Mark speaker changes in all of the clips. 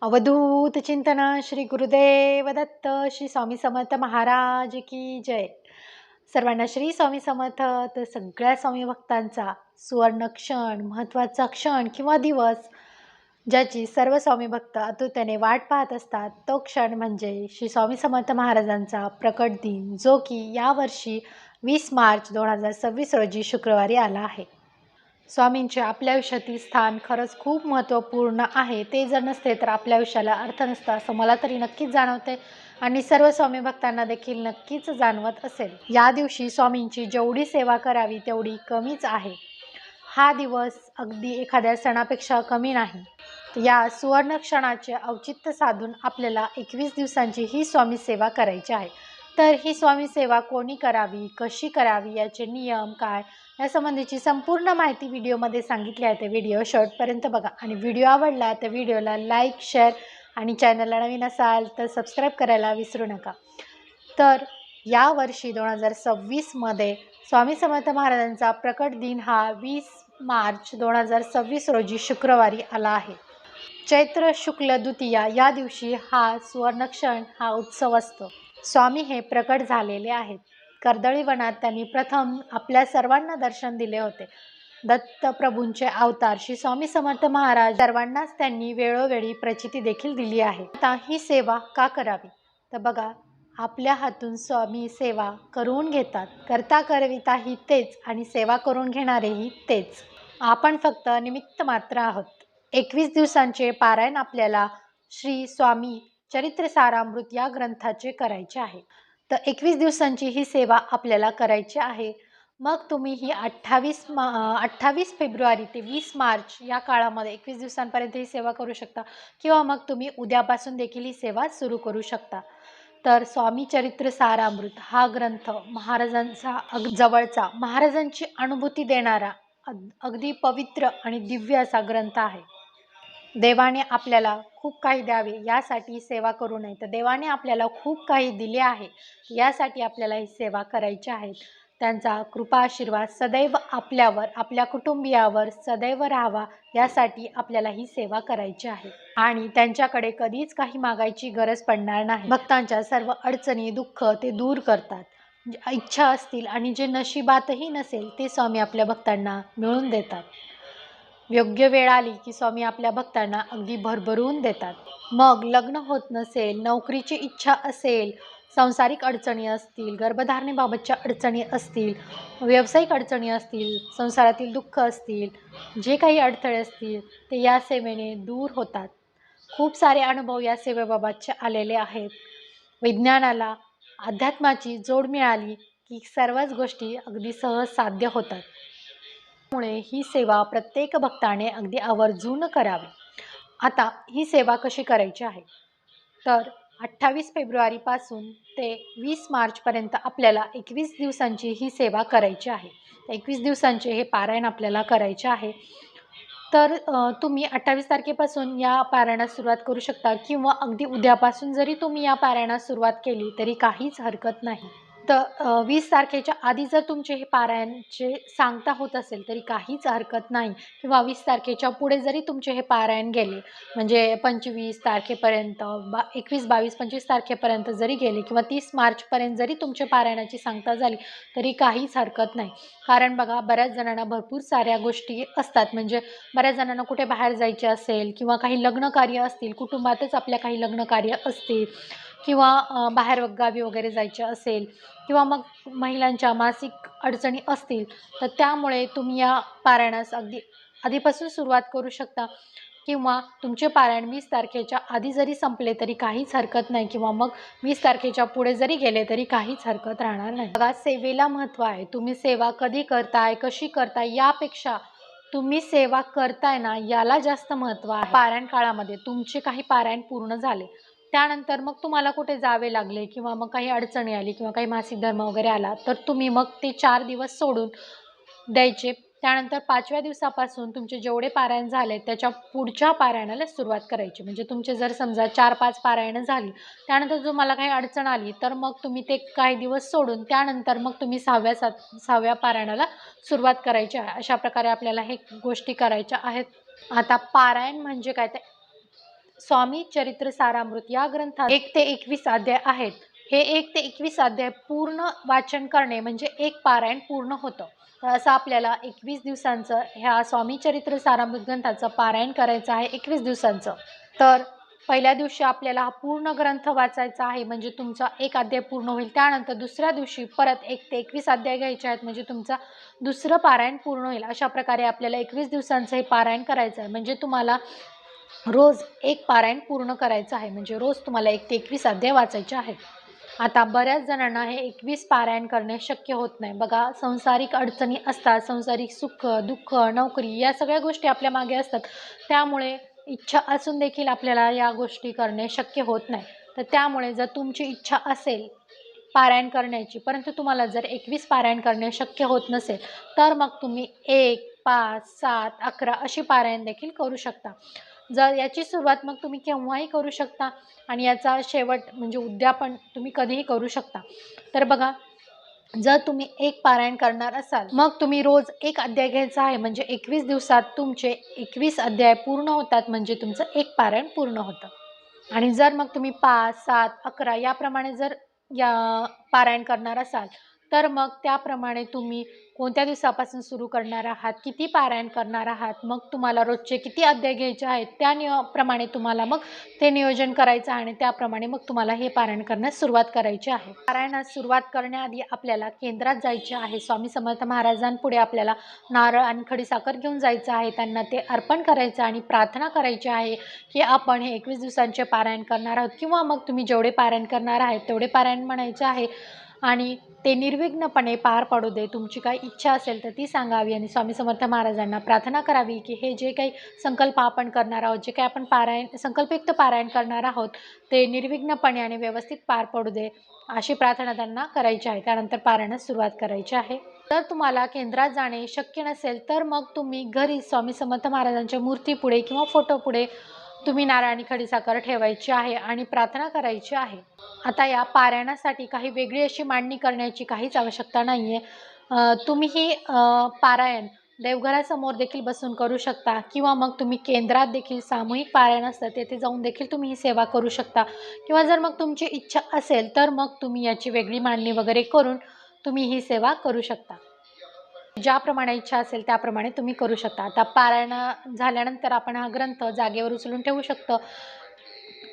Speaker 1: अवधूत चिंतन श्री गुरुदेव दत्त श्री स्वामी समर्थ महाराज की जय. सर्वांना श्री स्वामी समर्थ. तर सगळ्या स्वामी भक्तांचा सुवर्ण क्षण, महत्त्वाचा क्षण किंवा दिवस ज्याची सर्व स्वामी भक्त आतुरतेने वाट पाहत असतात, तो क्षण म्हणजे श्री स्वामी समर्थ महाराजांचा प्रकट दिन, जो की यावर्षी 20 मार्च 2026 रोजी शुक्रवारी आला आहे. स्वामींचे आपल्या आयुष्यातील स्थान खरंच खूप महत्त्वपूर्ण आहे. ते जर नसते तर आपल्या आयुष्याला अर्थ नसता, असं मला तरी नक्कीच जाणवते आणि सर्व स्वामी भक्तांना देखील नक्कीच जाणवत असेल. या दिवशी स्वामींची जेवढी सेवा करावी तेवढी कमीच आहे. हा दिवस अगदी एखाद्या सणापेक्षा कमी नाही. या सुवर्ण क्षणाचे औचित्य साधून आपल्याला 21 दिवसांची ही स्वामी सेवा करायची आहे. तर ही स्वामी सेवा कोणी करावी, कशी करावी, याचे नियम काय, यासंबंधीची संपूर्ण माहिती व्हिडिओमध्ये सांगितली आहे. ते व्हिडिओ शेवटपर्यंत बघा आणि व्हिडिओ आवडला तर व्हिडिओला लाईक, शेअर आणि चॅनलला नवीन असाल तर सबस्क्राईब करायला विसरू नका. तर यावर्षी 2026मध्ये स्वामी समर्थ महाराजांचा प्रकट दिन हा 20 मार्च 2026 रोजी शुक्रवारी आला आहे. चैत्र शुक्ल द्वितीया या दिवशी हा सुवर्णक्षण, हा उत्सव असतो. स्वामी हे प्रकट झालेले आहेत. कर्दळी वनात त्यांनी प्रथम आपल्या सर्वांना दर्शन दिले होते. दत्तप्रभूंचे अवतार श्री स्वामी समर्थ महाराज सर्वांनाच त्यांनी वेळोवेळी प्रचिती देखील दिली आहे. आता ही सेवा का करावी तर बघा, आपल्या हातून स्वामी सेवा करून घेतात. करता करविता ही तेच आणि सेवा करून घेणारेही तेच. आपण फक्त निमित्त मात्र आहोत. 21 दिवसांचे पारायण आपल्याला श्री स्वामी चरित्र सारामृत या ग्रंथाचे करायचे आहे. तर 21 दिवसांची ही सेवा आपल्याला करायची आहे. मग तुम्ही ही 28 फेब्रुवारी ते 20 मार्च या काळामध्ये 21 दिवसांपर्यंत ही सेवा करू शकता किंवा मग तुम्ही उद्यापासून देखील ही सेवा सुरू करू शकता. तर स्वामी चरित्र सारामृत हा ग्रंथ महाराजांचा जवळचा, महाराजांची अनुभूती देणारा अगदी पवित्र आणि दिव्य असा ग्रंथ आहे. देवाने आपल्याला खूप काही द्यावे यासाठी सेवा करू नये, तर देवाने आपल्याला खूप काही दिले आहे यासाठी आपल्याला ही सेवा करायची आहे. त्यांचा कृपा आशीर्वाद सदैव आपल्यावर, आपल्या कुटुंबियावर सदैव राहावा यासाठी आपल्याला ही सेवा करायची आहे. आणि त्यांच्याकडे कधीच काही मागायची गरज पडणार नाही. भक्तांच्या सर्व अडचणी, दुःख ते दूर करतात. इच्छा असतील आणि जे नशिबातही नसेल ते स्वामी आपल्या भक्तांना मिळवून देतात. योग्य वेळ आली की स्वामी आपल्या भक्तांना अगदी भरभरून देतात. मग लग्न होत नसेल, नोकरीची इच्छा असेल, सांसारिक अडचणी असतील, गर्भधारणेबाबतच्या अडचणी असतील, व्यावसायिक अडचणी असतील, संसारातील दुःख असतील, जे काही अडथळे असतील ते या सेवेने दूर होतात. खूप सारे अनुभव या सेवेबाबतचे आलेले आहेत. विज्ञानाला अध्यात्माची जोड मिळाली की सर्वच गोष्टी अगदी सहज साध्य होतात. त्यामुळे ही सेवा प्रत्येक भक्ताने अगदी आवर्जून करावी. आता ही सेवा कशी करायची आहे तर 28 फेब्रुवारीपासून ते 20 मार्चपर्यंत आपल्याला 21 दिवसांची ही सेवा करायची आहे. 21 दिवसांचे हे पारायण आपल्याला करायचे आहे. तर तुम्ही 28 तारखेपासून या पारायणास सुरुवात करू शकता किंवा अगदी उद्यापासून जरी तुम्ही या पारायणास सुरुवात केली तरी काहीच हरकत नाही. तर 20 तारखेच्या आधी जर तुमचे हे पारायणचे सांगता होत असेल तरी काहीच हरकत नाही किंवा 20 तारखेच्या पुढे जरी तुमचे हे पारायण गेले, म्हणजे 25 तारखेपर्यंत 21, 22, 25 तारखेपर्यंत जरी गेले किंवा 30 मार्चपर्यंत जरी तुमच्या पारायणाची सांगता झाली तरी काहीच हरकत नाही. कारण बघा, बऱ्याच जणांना भरपूर साऱ्या गोष्टी असतात. म्हणजे बऱ्याच जणांना कुठे बाहेर जायचे असेल किंवा काही लग्नकार्य असतील, कुटुंबातच आपल्या काही लग्नकार्य असतील किंवा बाहेर गावी वगैरे जायचे असेल किंवा मग महिलांच्या मासिक अडचणी असतील, तर त्यामुळे तुम्ही या पारायणास अगदी आधीपासून सुरुवात करू शकता किंवा तुमचे पारायण 20 तारखेच्या आधी जरी संपले तरी काहीच हरकत नाही किंवा मग 20 तारखेच्या पुढे जरी गेले तरी काहीच हरकत राहणार नाही. बघा, सेवेला महत्त्व आहे. तुम्ही सेवा कधी करताय, कशी करताय यापेक्षा तुम्ही सेवा करताय ना, याला जास्त महत्त्व आहे. पारायण काळामध्ये तुमचे काही पारायण पूर्ण झाले, त्यानंतर मग तुम्हाला कुठे जावे लागले किंवा मग काही अडचणी आली किंवा काही मासिक धर्म वगैरे आला तर तुम्ही मग ते 4 दिवस सोडून द्यायचे. त्यानंतर 5व्या दिवसापासून तुमचे जेवढे पारायण झाले त्याच्या पुढच्या पारायणाला सुरुवात करायची. म्हणजे तुमचे जर समजा 4-5 पारायणं झाली, त्यानंतर तुम्हाला काही अडचण आली तर मग तुम्ही ते काही दिवस सोडून त्यानंतर मग तुम्ही 6व्या पारायणाला सुरुवात करायची आहे. अशा प्रकारे आपल्याला हे गोष्टी करायच्या आहेत. आता पारायण म्हणजे काय, ते स्वामी चरित्र सारामृत या ग्रंथात 1 ते 21 अध्याय आहेत. हे 1 ते 21 अध्याय पूर्ण वाचन करणे म्हणजे एक पारायण पूर्ण होतं. तर असं आपल्याला 21 दिवसांचं ह्या स्वामी चरित्र सारामृत ग्रंथाचं पारायण करायचं आहे 21 दिवसांचं. तर पहिल्या दिवशी आपल्याला हा पूर्ण ग्रंथ वाचायचा आहे म्हणजे तुमचा एक अध्याय पूर्ण होईल. त्यानंतर दुसऱ्या दिवशी परत 1 ते 21 अध्याय घ्यायचे आहेत म्हणजे तुमचा दुसरं पारायण पूर्ण होईल. अशा प्रकारे आपल्याला 21 दिवसांचं हे पारायण करायचं आहे. म्हणजे तुम्हाला रोज एक पारायण पूर्ण करायचं आहे. म्हणजे रोज तुम्हाला 1 ते 21 अध्याय वाचायचे आहेत. आता बऱ्याच जणांना हे 21 पारायण करणे शक्य होत नाही. बघा, संसारिक अडचणी असतात, संसारिक सुख, दुःख, नोकरी या सगळ्या गोष्टी आपल्या मागे असतात. त्यामुळे इच्छा असून देखील आपल्याला या गोष्टी करणे शक्य होत नाही. तर त्यामुळे जर तुमची इच्छा असेल पारायण करण्याची, परंतु तुम्हाला जर 21 पारायण करणे शक्य होत नसेल, तर मग तुम्ही 1, 5, 7, 11 अशी पारायण देखील करू शकता. जर याची सुरुवात मग तुम्ही केव्हाही करू शकता आणि याचा शेवट म्हणजे उद्यापन तुम्ही कधीही करू शकता. तर बघा, जर तुम्ही एक पारायण करणार असाल, मग तुम्ही रोज एक अध्याय घ्यायचा आहे. म्हणजे 21 दिवसात तुमचे 21 अध्याय पूर्ण होतात म्हणजे तुमचं एक पारायण पूर्ण होतं. आणि जर मग तुम्ही 5, 7, 11 याप्रमाणे जर या पारायण करणार असाल, तर मग त्याप्रमाणे तुम्ही कोणत्या दिवसापासून सुरू करणार आहात, किती पारायण करणार आहात, मग तुम्हाला रोजचे किती अध्याय घ्यायचे आहेत, त्या प्रमाणे तुम्हाला मग ते नियोजन करायचं आहे आणि त्याप्रमाणे मग तुम्हाला हे पारायण करण्यास सुरुवात करायची आहे. पारायणास सुरुवात करण्याआधी आपल्याला केंद्रात जायचे आहे. स्वामी समर्थ महाराजांपुढे आपल्याला नारळ आणि खडीसाखर घेऊन जायचं आहे. त्यांना ते अर्पण करायचं आणि प्रार्थना करायची आहे की आपण हे 21 दिवसांचे पारायण करणार आहोत किंवा मग तुम्ही जेवढे पारायण करणार आहेत तेवढे पारायण म्हणायचे आहे आणि ते निर्विघ्नपणे पार पडू दे. तुमची काही इच्छा असेल तर ती सांगावी आणि स्वामी समर्थ महाराजांना प्रार्थना करावी की हे जे काही संकल्प आपण करणार आहोत, जे काही आपण पारायण संकल्पयुक्त पारायण करणार आहोत ते निर्विघ्नपणे आणि व्यवस्थित पार पडू दे, अशी प्रार्थना त्यांना करायची आहे. त्यानंतर पारायणास सुरुवात करायची आहे. जर तुम्हाला केंद्रात जाणे शक्य नसेल तर मग तुम्ही घरी स्वामी समर्थ महाराजांच्या मूर्तीपुढे किंवा फोटोपुढे तुम्ही नारळ आणि खडीसाखर ठेवायची आहे आणि प्रार्थना करायची आहे. आता या पारायणासाठी काही वेगळी अशी मांडणी करण्याची काहीच आवश्यकता नाही आहे. तुम्ही ही पारायण देवघरासमोर देखील बसून करू शकता किंवा मग तुम्ही केंद्रात देखील सामूहिक पारायण असतं तेथे जाऊन देखील तुम्ही ही सेवा करू शकता किंवा जर मग तुमची इच्छा असेल तर मग तुम्ही याची वेगळी मांडणी वगैरे करून तुम्ही ही सेवा करू शकता. ज्याप्रमाणे इच्छा असेल त्याप्रमाणे तुम्ही करू शकता. आता पारायण झाल्यानंतर आपण हा ग्रंथ जागेवर उचलून ठेवू शकतो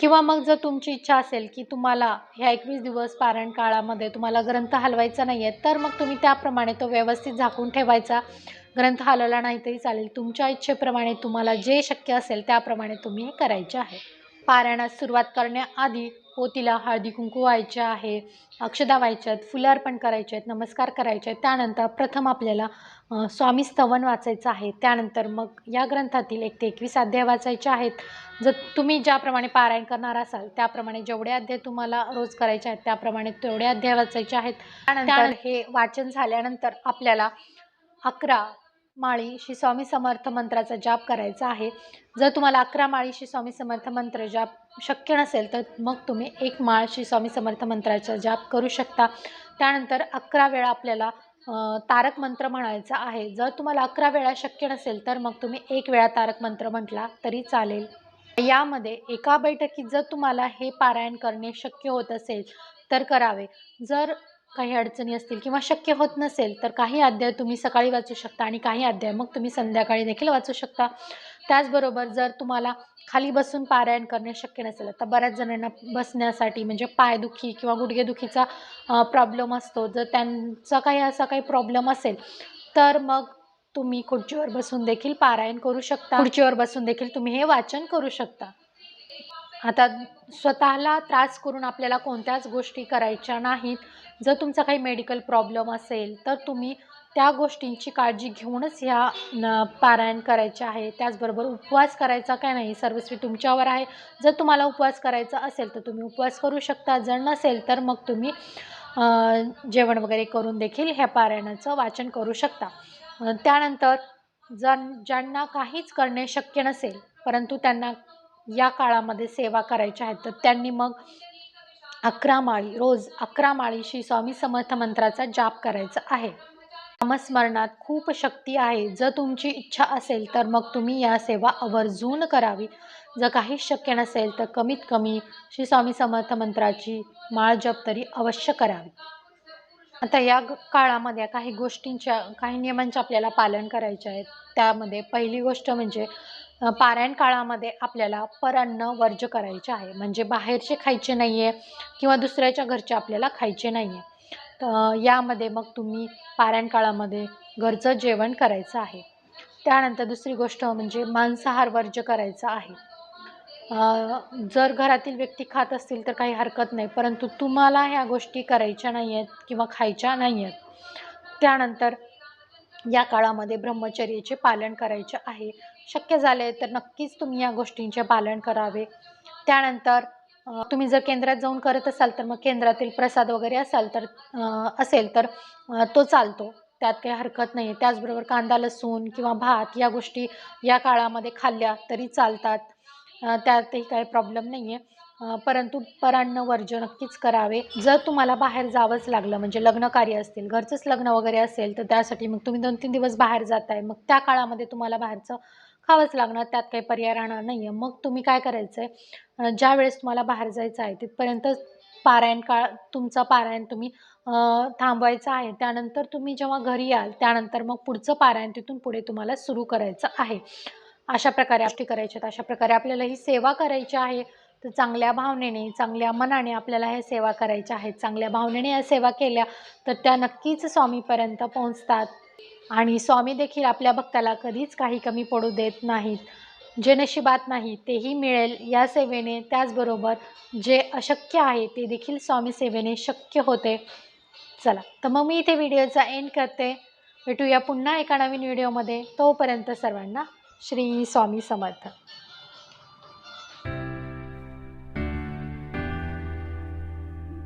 Speaker 1: किंवा मग जर तुमची इच्छा असेल की तुम्हाला ह्या 21 दिवस पारायण काळामध्ये तुम्हाला ग्रंथ हलवायचा नाही आहे, तर मग तुम्ही त्याप्रमाणे तो व्यवस्थित झाकून ठेवायचा. ग्रंथ हलवला नाही तरी चालेल. तुमच्या इच्छेप्रमाणे तुम्हाला जे शक्य असेल त्याप्रमाणे तुम्ही हे करायचे आहे. पारायणास सुरुवात करण्याआधी पोतीला हळदी कुंकू व्हायचे आहे, अक्षदा व्हायच्या आहेत, फुलं अर्पण करायचे आहेत, नमस्कार करायचे आहेत. त्यानंतर प्रथम आपल्याला स्वामी स्तवन वाचायचं आहे. त्यानंतर मग या ग्रंथातील 1 ते 21 अध्याय वाचायचे आहेत. जर तुम्ही ज्याप्रमाणे पारायण करणार असाल त्याप्रमाणे जेवढे अध्याय तुम्हाला रोज करायचे आहेत त्याप्रमाणे तेवढे अध्याय वाचायचे आहेत. त्यानंतर हे वाचन झाल्यानंतर आपल्याला 11 माळी श्री स्वामी समर्थ मंत्राचा जाप करायचा आहे. जर तुम्हाला 11 माळी श्री स्वामी समर्थ मंत्र जाप शक्य नसेल तर मग तुम्ही 1 माळ श्री स्वामी समर्थ मंत्राचा जाप करू शकता. त्यानंतर 11 वेळा आपल्याला तारक मंत्र म्हणायचा आहे. जर तुम्हाला 11 वेळा शक्य नसेल तर मग तुम्ही 1 वेळा तारक मंत्र म्हटला तरी चालेल. यामध्ये एका बैठकीत जर तुम्हाला हे पारायण करणे शक्य होत असेल तर करावे. जर काही अडचणी असतील किंवा शक्य होत नसेल तर काही अध्याय तुम्ही सकाळी वाचू शकता आणि काही अध्याय मग तुम्ही संध्याकाळी देखील वाचू शकता. त्याचबरोबर जर तुम्हाला खाली बसून पारायण करणे शक्य नसेल, आता बऱ्याच जणांना बसण्यासाठी म्हणजे पायदुखी किंवा गुडघेदुखीचा प्रॉब्लेम असतो. जर त्यांचा काही असा काही प्रॉब्लेम असेल तर मग तुम्ही खुर्चीवर बसून देखील पारायण करू शकता. खुर्चीवर बसून देखील तुम्ही हे वाचन करू शकता. आता स्वतःला त्रास करून आपल्याला कोणत्याच गोष्टी करायच्या नाहीत. जर तुमचा काही मेडिकल प्रॉब्लेम असेल तर तुम्ही त्या गोष्टींची काळजी घेऊनच ह्या पारायण करायचे आहे. त्याचबरोबर उपवास करायचा काय नाही सर्वस्वी तुमच्यावर आहे. जर तुम्हाला उपवास करायचा असेल तर तुम्ही उपवास करू शकता. जर नसेल तर मग तुम्ही जेवण वगैरे करून देखील ह्या पारायणाचं वाचन करू शकता. त्यानंतर ज्यांना काहीच करणे शक्य नसेल परंतु त्यांना या काळामध्ये सेवा करायच्या आहेत तर त्यांनी मग 11 माळी रोज 11 माळी श्री स्वामी समर्थ मंत्राचा जाप करायचा आहे. नामस्मरणात खूप शक्ती आहे. जर तुमची इच्छा असेल तर मग तुम्ही या सेवा आवर्जून करावी. जर काहीच शक्य नसेल तर कमीत कमी श्री स्वामी समर्थ मंत्राची माळ जप तरी अवश्य करावी. आता या काळामध्ये काही नियमांचे आपल्याला पालन करायचे आहेत. त्यामध्ये पहिली गोष्ट म्हणजे पारायण काळामध्ये आपल्याला परान्न वर्ज्य करायचे आहे. म्हणजे बाहेरचे खायचे नाही आहे किंवा दुसऱ्याच्या घरचे आपल्याला खायचे नाही आहे. तर यामध्ये मग तुम्ही पारायण काळामध्ये घरचं जेवण करायचं आहे. त्यानंतर दुसरी गोष्ट म्हणजे मांसाहार वर्ज्य करायचा आहे. जर घरातील व्यक्ती खात असतील तर काही हरकत नाही, परंतु तुम्हाला ह्या गोष्टी करायच्या नाही आहेत किंवा खायच्या नाही आहेत. त्यानंतर या काळामध्ये ब्रह्मचर्याचे पालन करायचे आहे. शक्य झाले तर नक्कीच तुम्ही या गोष्टींचे पालन करावे. त्यानंतर तुम्ही जर केंद्रात जाऊन करत असाल तर मग केंद्रातील प्रसाद वगैरे असेल तर तो चालतो. त्यात काही हरकत नाही. त्याचबरोबर कांदा, लसूण किंवा भात या गोष्टी या काळामध्ये खाल्ल्या तरी चालतात. त्यातही काही प्रॉब्लेम नाही आहे. परंतु परान्न वर्ज्य नक्कीच करावे. जर तुम्हाला बाहेर जावंच लागलं म्हणजे लग्न कार्य असतील, घरचंच लग्न वगैरे असेल तर त्यासाठी मग तुम्ही 2-3 दिवस बाहेर जाताय. मग त्या काळामध्ये तुम्हाला बाहेरचं खावंच लागणार. त्यात काही पर्याय राहणार नाही आहे. मग तुम्ही काय करायचं आहे, ज्यावेळेस तुम्हाला बाहेर जायचं आहे तिथपर्यंत तुमचं पारायण तुम्ही थांबवायचं आहे. त्यानंतर तुम्ही जेव्हा घरी याल त्यानंतर मग पुढचं पारायण तिथून पुढे तुम्हाला सुरू करायचं आहे. अशा प्रकारे गोष्टी करायच्या आहेत. अशा प्रकारे आपल्याला ही सेवा करायची आहे. तर चांगल्या भावनेने, चांगल्या मनाने आपल्याला ह्या सेवा करायच्या आहेत. चांगल्या भावनेने या सेवा केल्या तर त्या नक्कीच स्वामीपर्यंत पोहोचतात आणि स्वामी देखील आपल्या भक्ताला कधीच काही कमी पडू देत नाहीत. जे नशिबात नाही तेही मिळेल या सेवेने. त्याचबरोबर जे अशक्य आहे ते देखील स्वामी सेवेने शक्य होते. चला, तर मग मी इथे व्हिडिओचा एंड करते. भेटूया पुन्हा एका नवीन व्हिडिओमध्ये. तोपर्यंत सर्वांना श्री स्वामी समर्थ.